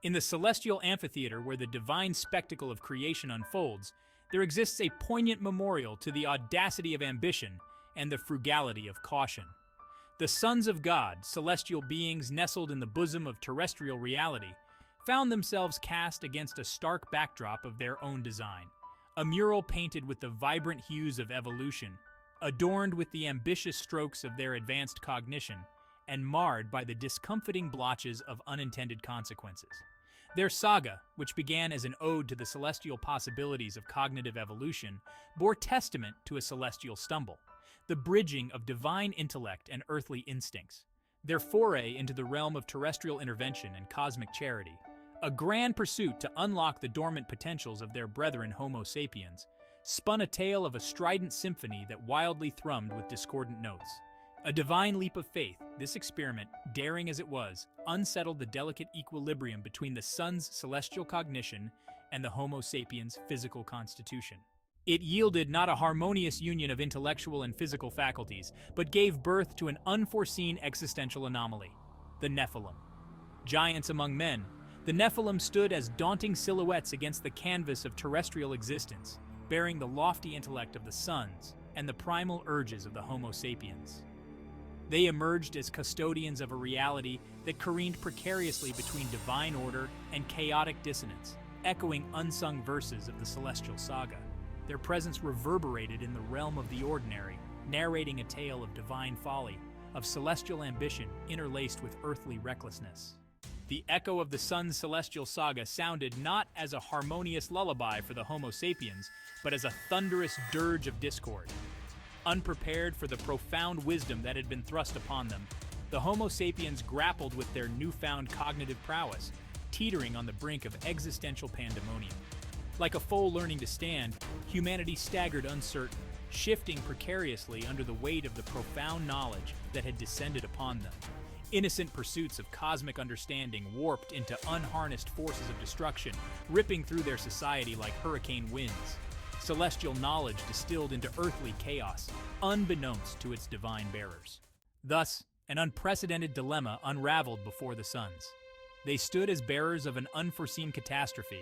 In the celestial amphitheater where the divine spectacle of creation unfolds, there exists a poignant memorial to the audacity of ambition and the frugality of caution. The sons of God, celestial beings nestled in the bosom of terrestrial reality, found themselves cast against a stark backdrop of their own design, a mural painted with the vibrant hues of evolution, adorned with the ambitious strokes of their advanced cognition, and marred by the discomfiting blotches of unintended consequences. Their saga, which began as an ode to the celestial possibilities of cognitive evolution, bore testament to a celestial stumble, the bridging of divine intellect and earthly instincts. Their foray into the realm of terrestrial intervention and cosmic charity, a grand pursuit to unlock the dormant potentials of their brethren Homo sapiens, spun a tale of a strident symphony that wildly thrummed with discordant notes. A divine leap of faith, this experiment, daring as it was, unsettled the delicate equilibrium between the sun's celestial cognition and the Homo sapiens' physical constitution. It yielded not a harmonious union of intellectual and physical faculties, but gave birth to an unforeseen existential anomaly, the Nephilim. Giants among men, the Nephilim stood as daunting silhouettes against the canvas of terrestrial existence, bearing the lofty intellect of the suns and the primal urges of the Homo sapiens. They emerged as custodians of a reality that careened precariously between divine order and chaotic dissonance, echoing unsung verses of the Celestial Saga. Their presence reverberated in the realm of the ordinary, narrating a tale of divine folly, of celestial ambition interlaced with earthly recklessness. The echo of the sun's celestial saga sounded not as a harmonious lullaby for the Homo sapiens, but as a thunderous dirge of discord. Unprepared for the profound wisdom that had been thrust upon them, the Homo sapiens grappled with their newfound cognitive prowess, teetering on the brink of existential pandemonium. Like a foal learning to stand, humanity staggered uncertain, shifting precariously under the weight of the profound knowledge that had descended upon them. Innocent pursuits of cosmic understanding warped into unharnessed forces of destruction, ripping through their society like hurricane winds. Celestial knowledge distilled into earthly chaos, unbeknownst to its divine bearers. Thus, an unprecedented dilemma unraveled before the sons. They stood as bearers of an unforeseen catastrophe,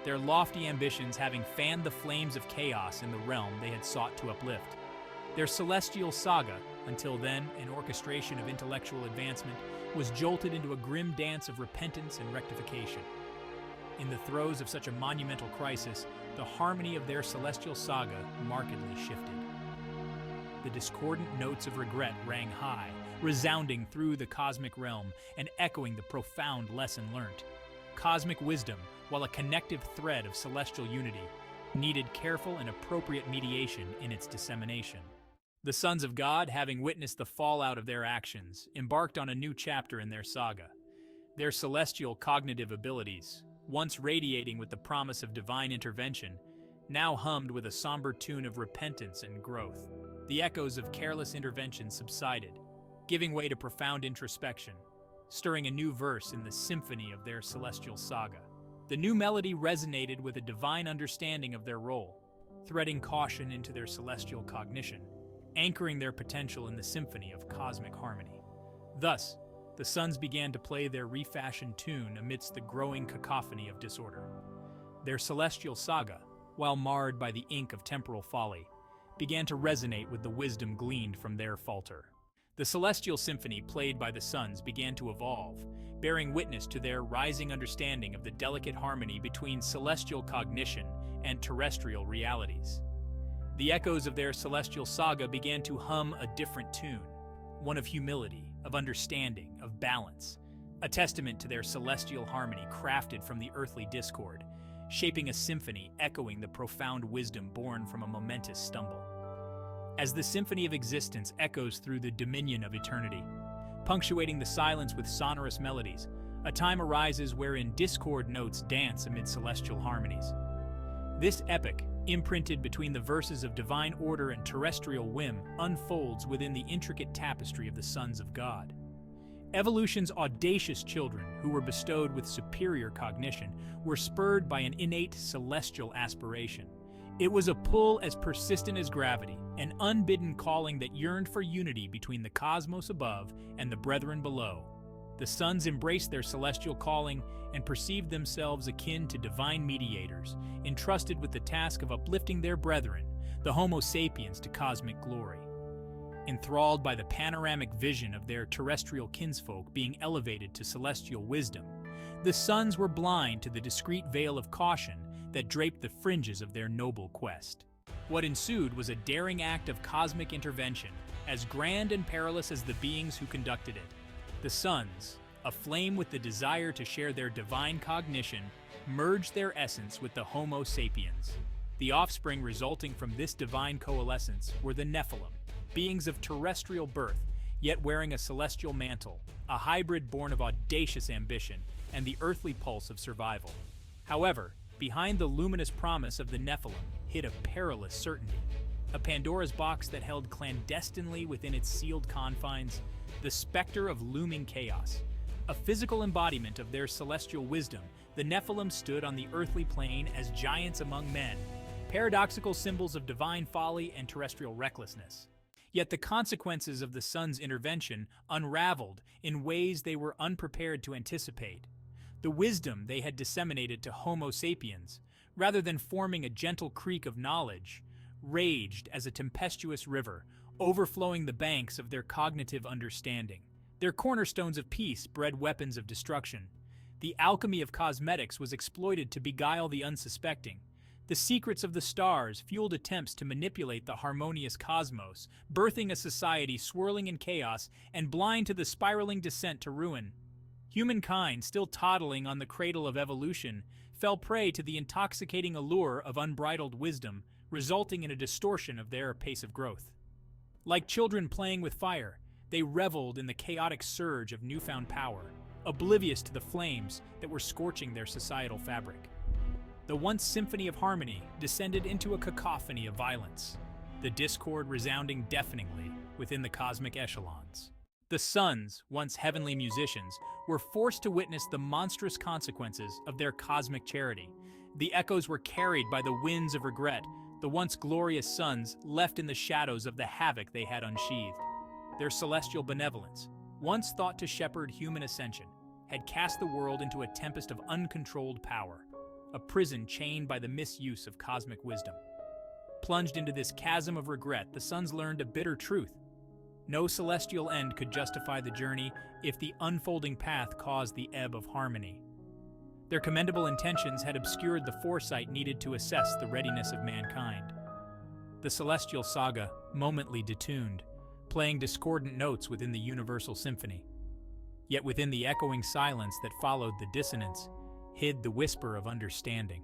their lofty ambitions having fanned the flames of chaos in the realm they had sought to uplift. Their celestial saga, until then an orchestration of intellectual advancement, was jolted into a grim dance of repentance and rectification. In the throes of such a monumental crisis, the harmony of their celestial saga markedly shifted. The discordant notes of regret rang high, resounding through the cosmic realm and echoing the profound lesson learnt. Cosmic wisdom, while a connective thread of celestial unity, needed careful and appropriate mediation in its dissemination. The sons of God, having witnessed the fallout of their actions, embarked on a new chapter in their saga. Their celestial cognitive abilities, once radiating with the promise of divine intervention, now hummed with a somber tune of repentance and growth. The echoes of careless intervention subsided, giving way to profound introspection, stirring a new verse in the symphony of their celestial saga. The new melody resonated with a divine understanding of their role, threading caution into their celestial cognition, anchoring their potential in the symphony of cosmic harmony. Thus, the sons began to play their refashioned tune amidst the growing cacophony of disorder. Their celestial saga, while marred by the ink of temporal folly, began to resonate with the wisdom gleaned from their falter. The celestial symphony played by the sons began to evolve, bearing witness to their rising understanding of the delicate harmony between celestial cognition and terrestrial realities. The echoes of their celestial saga began to hum a different tune, one of humility, of understanding, of balance, a testament to their celestial harmony crafted from the earthly discord, shaping a symphony echoing the profound wisdom born from a momentous stumble. As the symphony of existence echoes through the dominion of eternity, punctuating the silence with sonorous melodies, a time arises wherein discord notes dance amid celestial harmonies. This epic, imprinted between the verses of divine order and terrestrial whim, unfolds within the intricate tapestry of the sons of God. Evolution's audacious children, who were bestowed with superior cognition, were spurred by an innate celestial aspiration. It was a pull as persistent as gravity, an unbidden calling that yearned for unity between the cosmos above and the brethren below. The sons embraced their celestial calling and perceived themselves akin to divine mediators, entrusted with the task of uplifting their brethren, the Homo sapiens, to cosmic glory. Enthralled by the panoramic vision of their terrestrial kinsfolk being elevated to celestial wisdom, the sons were blind to the discreet veil of caution that draped the fringes of their noble quest. What ensued was a daring act of cosmic intervention, as grand and perilous as the beings who conducted it. The sons, aflame with the desire to share their divine cognition, merged their essence with the Homo sapiens. The offspring resulting from this divine coalescence were the Nephilim, beings of terrestrial birth, yet wearing a celestial mantle, a hybrid born of audacious ambition and the earthly pulse of survival. However, behind the luminous promise of the Nephilim hid a perilous certainty, a Pandora's box that held clandestinely within its sealed confines the specter of looming chaos. A physical embodiment of their celestial wisdom, the Nephilim stood on the earthly plane as giants among men, paradoxical symbols of divine folly and terrestrial recklessness. Yet the consequences of the sun's intervention unraveled in ways they were unprepared to anticipate. The wisdom they had disseminated to Homo sapiens, rather than forming a gentle creek of knowledge, raged as a tempestuous river, overflowing the banks of their cognitive understanding. Their cornerstones of peace bred weapons of destruction. The alchemy of cosmetics was exploited to beguile the unsuspecting. The secrets of the stars fueled attempts to manipulate the harmonious cosmos, birthing a society swirling in chaos and blind to the spiraling descent to ruin. Humankind, still toddling on the cradle of evolution, fell prey to the intoxicating allure of unbridled wisdom, resulting in a distortion of their pace of growth. Like children playing with fire, they reveled in the chaotic surge of newfound power, oblivious to the flames that were scorching their societal fabric. The once symphony of harmony descended into a cacophony of violence, the discord resounding deafeningly within the cosmic echelons. The sons, once heavenly musicians, were forced to witness the monstrous consequences of their cosmic charity. The echoes were carried by the winds of regret, the once glorious sons left in the shadows of the havoc they had unsheathed. Their celestial benevolence, once thought to shepherd human ascension, had cast the world into a tempest of uncontrolled power, a prison chained by the misuse of cosmic wisdom. Plunged into this chasm of regret, the sons learned a bitter truth. No celestial end could justify the journey if the unfolding path caused the ebb of harmony. Their commendable intentions had obscured the foresight needed to assess the readiness of mankind. The Celestial Saga momently detuned, playing discordant notes within the universal symphony. Yet within the echoing silence that followed the dissonance hid the whisper of understanding.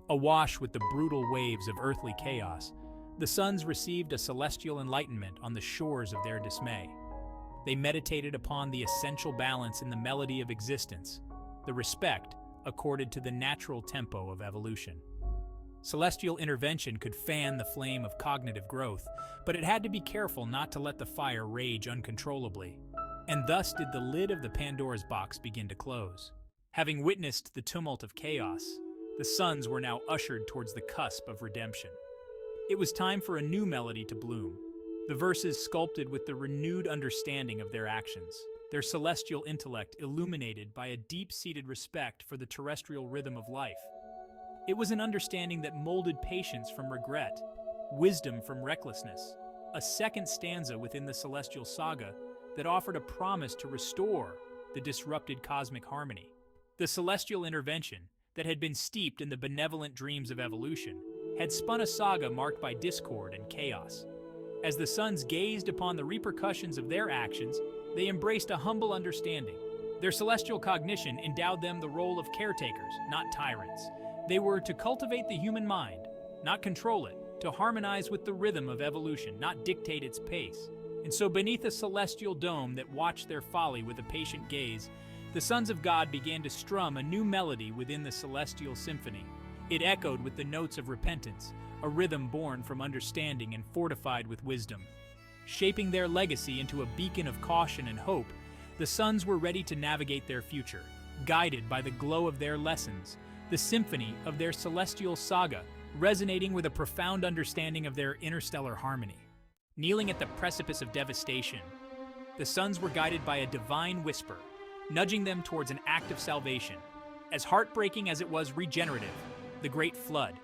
Awash with the brutal waves of earthly chaos, the sons received a celestial enlightenment on the shores of their dismay. They meditated upon the essential balance in the melody of existence, the respect accorded to the natural tempo of evolution. Celestial intervention could fan the flame of cognitive growth, but it had to be careful not to let the fire rage uncontrollably. And thus did the lid of the Pandora's box begin to close. Having witnessed the tumult of chaos, the sons were now ushered towards the cusp of redemption. It was time for a new melody to bloom, the verses sculpted with the renewed understanding of their actions, their celestial intellect illuminated by a deep-seated respect for the terrestrial rhythm of life. It was an understanding that molded patience from regret, wisdom from recklessness, a second stanza within the Celestial Saga that offered a promise to restore the disrupted cosmic harmony. The celestial intervention that had been steeped in the benevolent dreams of evolution had spun a saga marked by discord and chaos. As the sons gazed upon the repercussions of their actions, they embraced a humble understanding. Their celestial cognition endowed them the role of caretakers, not tyrants. They were to cultivate the human mind, not control it, to harmonize with the rhythm of evolution, not dictate its pace. And so beneath a celestial dome that watched their folly with a patient gaze, the sons of God began to strum a new melody within the celestial symphony. It echoed with the notes of repentance, a rhythm born from understanding and fortified with wisdom. Shaping their legacy into a beacon of caution and hope, the sons were ready to navigate their future, guided by the glow of their lessons, the symphony of their celestial saga, resonating with a profound understanding of their interstellar harmony. Kneeling at the precipice of devastation, the sons were guided by a divine whisper, nudging them towards an act of salvation, as heartbreaking as it was regenerative, the Great Flood,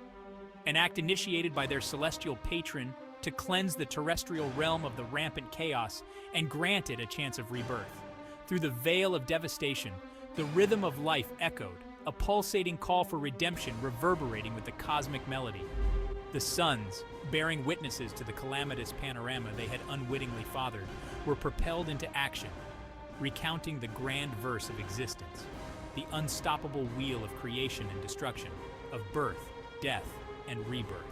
an act initiated by their celestial patron to cleanse the terrestrial realm of the rampant chaos and grant it a chance of rebirth. Through the veil of devastation, the rhythm of life echoed, a pulsating call for redemption reverberating with the cosmic melody. The suns, bearing witnesses to the calamitous panorama they had unwittingly fathered, were propelled into action, recounting the grand verse of existence, the unstoppable wheel of creation and destruction, of birth, death, and rebirth.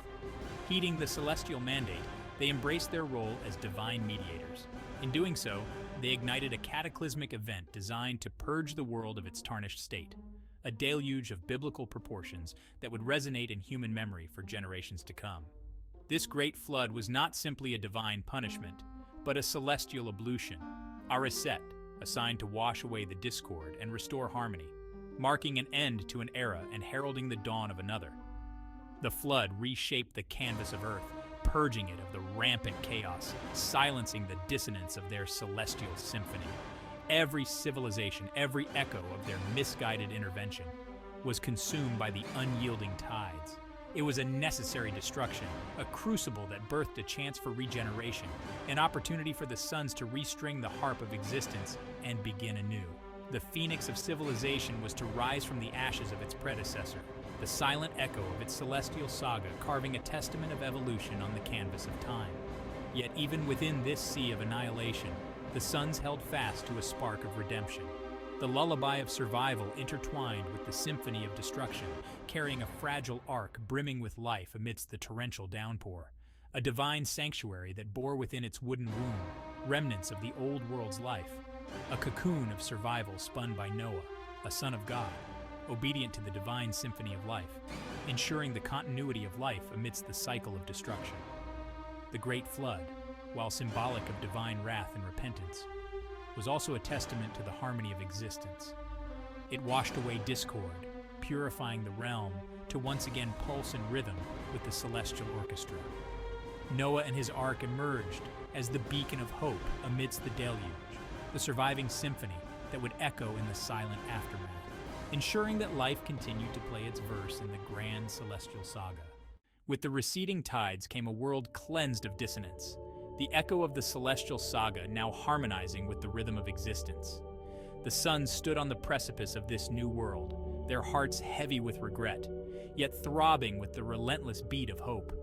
Heeding the celestial mandate, they embraced their role as divine mediators. In doing so, they ignited a cataclysmic event designed to purge the world of its tarnished state, a deluge of biblical proportions that would resonate in human memory for generations to come. This great flood was not simply a divine punishment, but a celestial ablution, a reset, assigned to wash away the discord and restore harmony, marking an end to an era and heralding the dawn of another. The flood reshaped the canvas of Earth, purging it of the rampant chaos, silencing the dissonance of their celestial symphony. Every civilization, every echo of their misguided intervention, was consumed by the unyielding tides. It was a necessary destruction, a crucible that birthed a chance for regeneration, an opportunity for the suns to restring the harp of existence and begin anew. The phoenix of civilization was to rise from the ashes of its predecessor, the silent echo of its celestial saga carving a testament of evolution on the canvas of time. Yet even within this sea of annihilation, the suns held fast to a spark of redemption. The lullaby of survival intertwined with the symphony of destruction, carrying a fragile ark brimming with life amidst the torrential downpour. A divine sanctuary that bore within its wooden womb remnants of the old world's life. A cocoon of survival spun by Noah, a son of God, obedient to the divine symphony of life, ensuring the continuity of life amidst the cycle of destruction. The Great Flood, while symbolic of divine wrath and repentance, was also a testament to the harmony of existence. It washed away discord, purifying the realm to once again pulse in rhythm with the celestial orchestra. Noah and his ark emerged as the beacon of hope amidst the deluge, the surviving symphony that would echo in the silent aftermath, ensuring that life continued to play its verse in the grand celestial saga. With the receding tides came a world cleansed of dissonance, the echo of the celestial saga now harmonizing with the rhythm of existence. The suns stood on the precipice of this new world, their hearts heavy with regret, yet throbbing with the relentless beat of hope.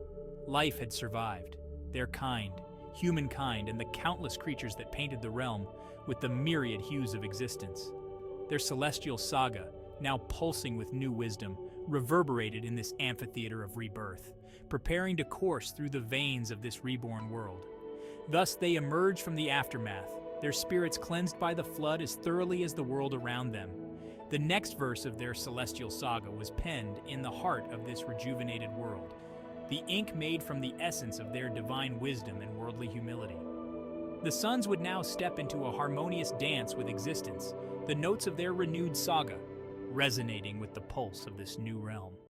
Life had survived, their kind, humankind, and the countless creatures that painted the realm with the myriad hues of existence. Their celestial saga, now pulsing with new wisdom, reverberated in this amphitheater of rebirth, preparing to course through the veins of this reborn world. Thus they emerged from the aftermath, their spirits cleansed by the flood as thoroughly as the world around them. The next verse of their celestial saga was penned in the heart of this rejuvenated world, the ink made from the essence of their divine wisdom and worldly humility. The suns would now step into a harmonious dance with existence, the notes of their renewed saga resonating with the pulse of this new realm.